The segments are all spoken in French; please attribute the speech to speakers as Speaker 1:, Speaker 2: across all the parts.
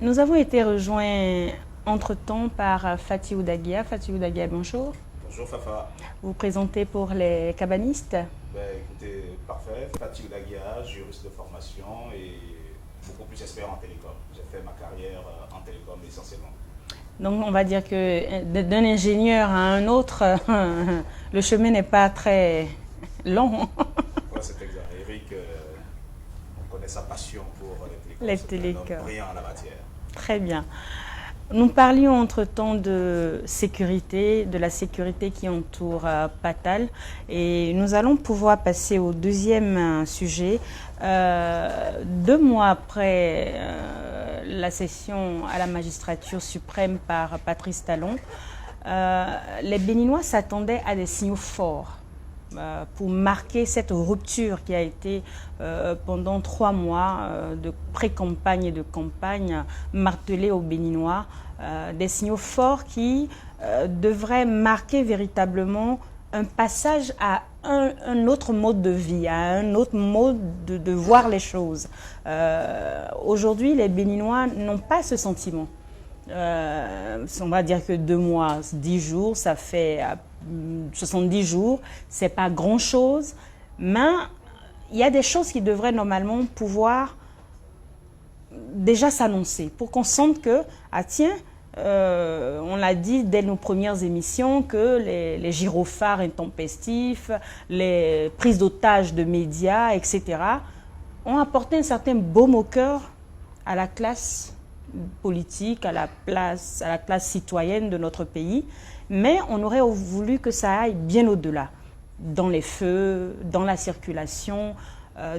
Speaker 1: Nous avons été rejoints entre-temps par Faty Oudaguia. Faty Oudaguia, bonjour.
Speaker 2: Bonjour Fafa.
Speaker 1: Vous vous présentez pour les cabanistes?
Speaker 2: Écoutez, parfait. Faty Oudaguia, juriste de formation et beaucoup plus expert en télécom. J'ai fait ma carrière en télécom essentiellement.
Speaker 1: Donc on va dire que d'un ingénieur à un autre, le chemin n'est pas très long.
Speaker 2: Ouais, c'est exact. Eric, on connaît sa passion pour
Speaker 1: Les
Speaker 2: télécoms.
Speaker 1: télécoms.
Speaker 2: Brillant en la matière.
Speaker 1: Très bien. Nous parlions entre-temps de sécurité, de la sécurité qui entoure Patal, et nous allons pouvoir passer au deuxième sujet. 2 mois après la session à la magistrature suprême par Patrice Talon, les Béninois s'attendaient à des signaux forts pour marquer cette rupture qui a été pendant 3 mois de pré-campagne et de campagne martelée aux Béninois, des signaux forts qui devraient marquer véritablement un passage à un autre mode de vie, à un autre mode de voir les choses. Aujourd'hui, les Béninois n'ont pas ce sentiment. On va dire que 2 mois, 10 jours, ça fait 70 jours, c'est pas grand-chose, mais il y a des choses qui devraient normalement pouvoir déjà s'annoncer pour qu'on sente que, ah tiens, on l'a dit dès nos premières émissions que les gyrophares intempestifs, les prises d'otages de médias, etc., ont apporté un certain baume au cœur à la classe politique, à la classe citoyenne de notre pays, mais on aurait voulu que ça aille bien au-delà, dans les feux, dans la circulation,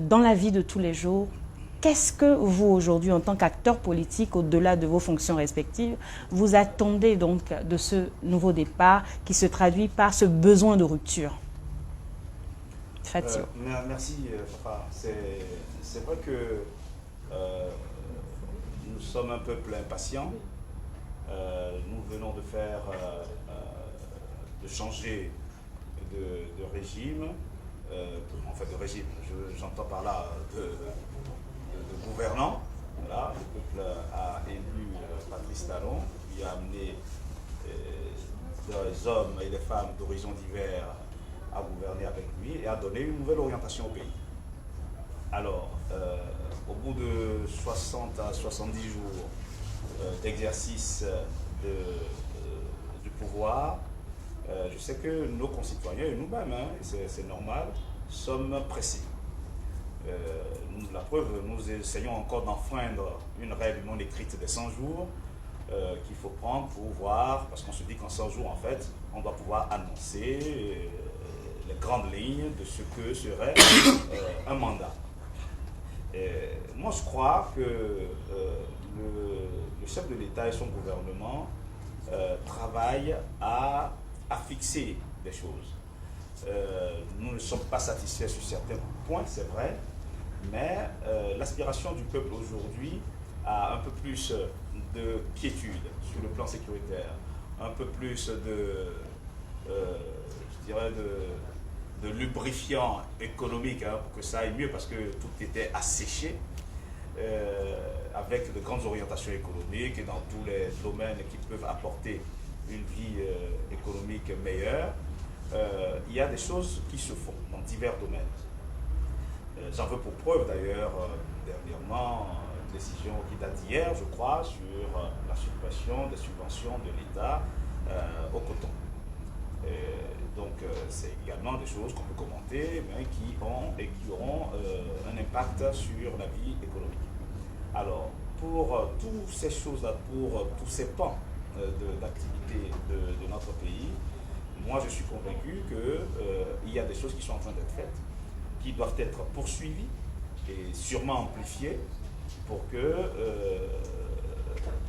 Speaker 1: dans la vie de tous les jours. Qu'est-ce que vous, aujourd'hui, en tant qu'acteur politique, au-delà de vos fonctions respectives, vous attendez donc de ce nouveau départ qui se traduit par ce besoin de rupture? Faty.
Speaker 2: Merci, Papa. C'est vrai que nous sommes un peuple impatient. Nous venons de changer de régime. En fait, de régime, j'entends par là de gouvernant. Voilà, le peuple a élu Patrice Talon, qui a amené des hommes et des femmes d'horizons divers à gouverner avec lui et a donné une nouvelle orientation au pays. Alors, au bout de 60 à 70 jours d'exercice du pouvoir, je sais que nos concitoyens et nous-mêmes, hein, c'est normal, sommes pressés. La preuve, nous essayons encore d'enfreindre une règle non écrite des 100 jours qu'il faut prendre pour voir, parce qu'on se dit qu'en 100 jours, en fait, on doit pouvoir annoncer les grandes lignes de ce que serait un mandat. Moi, je crois que le chef de l'État et son gouvernement travaillent à fixer des choses. Nous ne sommes pas satisfaits sur certains points, c'est vrai, mais l'aspiration du peuple aujourd'hui a un peu plus de quiétude sur le plan sécuritaire, un peu plus je dirais de lubrifiant économique, hein, pour que ça aille mieux, parce que tout était asséché, avec de grandes orientations économiques et dans tous les domaines qui peuvent apporter une vie économique meilleure. Il y a des choses qui se font dans divers domaines. J'en veux pour preuve d'ailleurs, dernièrement, une décision qui date d'hier, je crois, sur la suppression des subventions de l'État au coton. Donc c'est également des choses qu'on peut commenter, mais qui auront un impact sur la vie économique. Alors, pour toutes ces choses-là, pour tous ces pans d'activité de notre pays, moi je suis convaincu qu'il y a des choses qui sont en train d'être faites, qui doivent être poursuivies et sûrement amplifiées pour que,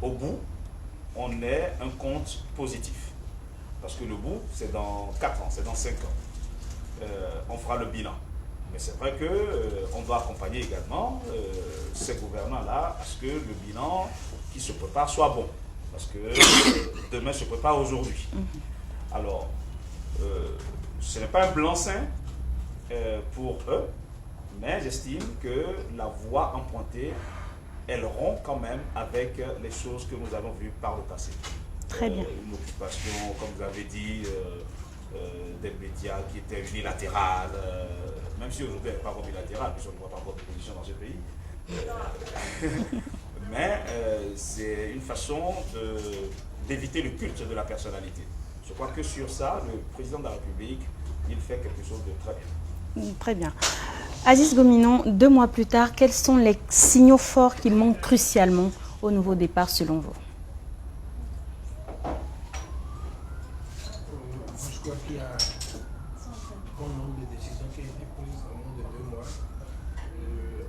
Speaker 2: au bout, on ait un compte positif. Parce que le bout, c'est dans 4 ans, c'est dans 5 ans. On fera le bilan. Mais c'est vrai qu'on doit accompagner également ces gouvernants-là à ce que le bilan qui se prépare soit bon. Parce que demain se prépare aujourd'hui. Alors, ce n'est pas un blanc-seing pour eux, mais j'estime que la voie empruntée, elle rompt quand même avec les choses que nous avons vues par le passé.
Speaker 1: Très bien.
Speaker 2: Une occupation, comme vous avez dit, des médias qui étaient unilatérales, même si aujourd'hui elle n'est pas encore bilatérale, puisqu'on ne voit pas encore de position dans ce pays. Mais c'est une façon d'éviter le culte de la personnalité. Je crois que sur ça, le président de la République, il fait quelque chose de très bien.
Speaker 1: Très bien. Aziz Gominon, 2 mois plus tard, quels sont les signaux forts qui manquent crucialement au nouveau départ selon vous?
Speaker 3: Je crois qu'il y a un bon nombre de décisions qui ont été prises en moins de 2 mois,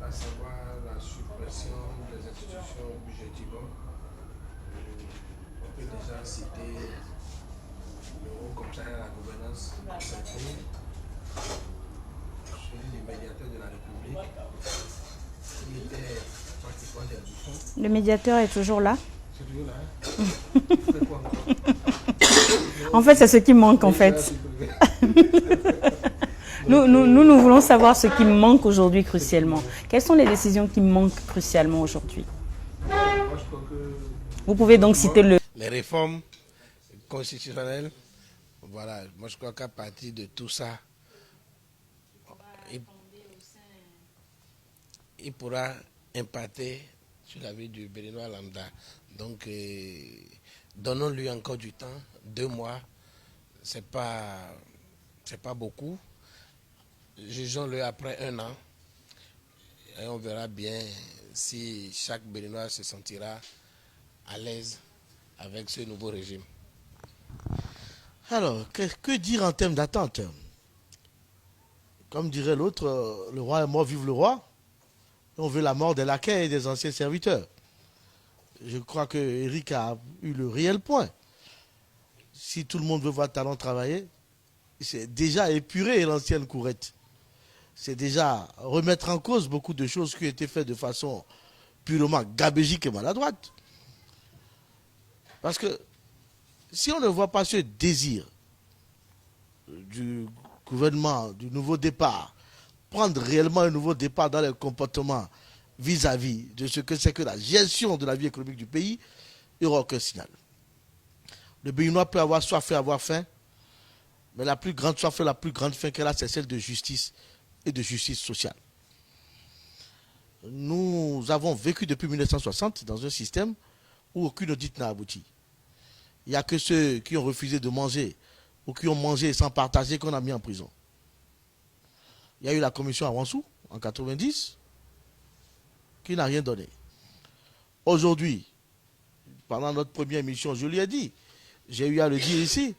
Speaker 3: à savoir la suppression des institutions budgétivores. On peut déjà citer le Haut Commissariat à la gouvernance centrale, celui du médiateur de la République, qui était pratiquement des bouffons.
Speaker 1: Le médiateur est toujours là?
Speaker 3: C'est toujours là. Il fait quoi encore?
Speaker 1: En fait, c'est ce qui manque en fait. Nous voulons savoir ce qui manque aujourd'hui crucialement. Quelles sont les décisions qui manquent crucialement aujourd'hui? Vous pouvez donc citer le...
Speaker 3: Les réformes constitutionnelles, voilà, moi je crois qu'à partir de tout ça, il pourra impacter sur la vie du Béninois lambda. Donc, donnons-lui encore du temps, 2 mois, c'est pas beaucoup. Jugeons-le après 1 an et on verra bien si chaque Béninois se sentira à l'aise avec ce nouveau régime.
Speaker 4: Alors, que dire en termes d'attente? Comme dirait l'autre, le roi est mort, vive le roi. On veut la mort des laquais et des anciens serviteurs. Je crois que Eric a eu le réel point. Si tout le monde veut voir Talon travailler, c'est déjà épurer l'ancienne courette. C'est déjà remettre en cause beaucoup de choses qui ont été faites de façon purement gabégique et maladroite. Parce que si on ne voit pas ce désir du gouvernement, du nouveau départ, prendre réellement un nouveau départ dans les comportements vis-à-vis de ce que c'est que la gestion de la vie économique du pays, il n'y aura aucun signal. Le Béninois peut avoir soif et avoir faim, mais la plus grande soif et la plus grande faim qu'elle a, c'est celle de justice et de justice sociale. Nous avons vécu depuis 1960 dans un système où aucune audit n'a abouti. Il n'y a que ceux qui ont refusé de manger ou qui ont mangé sans partager qu'on a mis en prison. Il y a eu la commission à Wansou en 90 qui n'a rien donné. Aujourd'hui, pendant notre première émission, je lui ai dit, j'ai eu à le dire ici,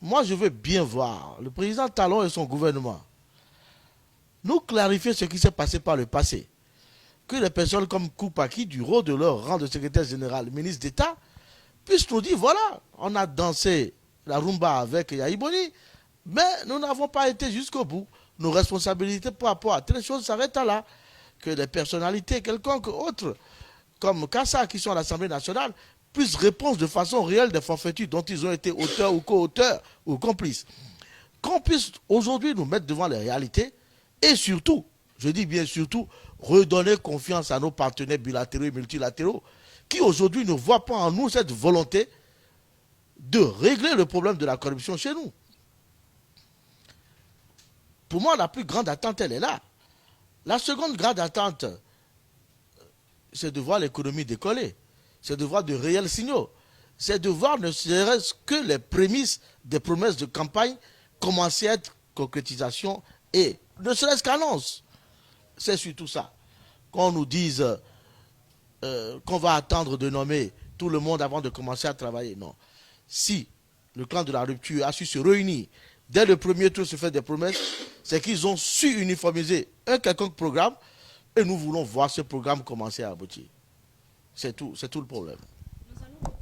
Speaker 4: moi je veux bien voir le président Talon et son gouvernement nous clarifier ce qui s'est passé par le passé. Que les personnes comme Koupaki, du haut de leur rang de secrétaire général, ministre d'État, puissent nous dire, voilà, on a dansé la rumba avec Yaïboni, mais nous n'avons pas été jusqu'au bout. Nos responsabilités par rapport à telle chose s'arrêtent là. Que des personnalités quelconques autres, comme Kassa, qui sont à l'Assemblée nationale, puissent répondre de façon réelle des forfaitures dont ils ont été auteurs ou co-auteurs ou complices. Qu'on puisse aujourd'hui nous mettre devant les réalités et surtout, je dis bien surtout, redonner confiance à nos partenaires bilatéraux et multilatéraux qui aujourd'hui ne voient pas en nous cette volonté de régler le problème de la corruption chez nous. Pour moi, la plus grande attente, elle est là. La seconde grande attente, c'est de voir l'économie décoller. C'est de voir de réels signaux. C'est de voir ne serait-ce que les prémices des promesses de campagne commencer à être concrétisation et ne serait-ce qu'annonce. C'est surtout ça. Qu'on nous dise qu'on va attendre de nommer tout le monde avant de commencer à travailler. Non. Si le clan de la rupture a su se réunir, dès le premier tour se faire des promesses, c'est qu'ils ont su uniformiser un quelconque programme et nous voulons voir ce programme commencer à aboutir. C'est tout le problème.
Speaker 1: Nous allons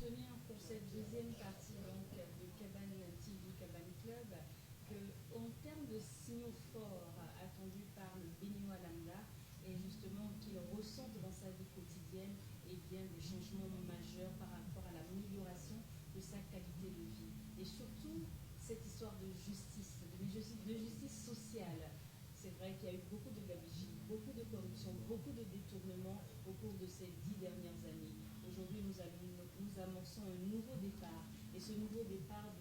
Speaker 1: termes de signaux forts attendus par le Béninois lambda et justement qu'il ressente dans sa vie quotidienne et bien des changements majeurs par rapport à l'amélioration de sa qualité de vie. Et surtout, cette histoire de justice, de justice sociale. C'est vrai qu'il y a eu beaucoup de gabegie, beaucoup de corruption, beaucoup de détournements au cours de ces 10 dernières années. Aujourd'hui, nous amorçons un nouveau départ. Et ce nouveau départ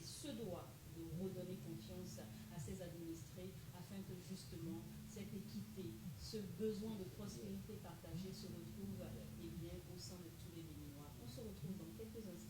Speaker 1: se doit de redonner confiance à ses administrés afin que justement cette équité, ce besoin de prospérité partagée se retrouve au sein de tous les Béninois. On se retrouve dans quelques instants.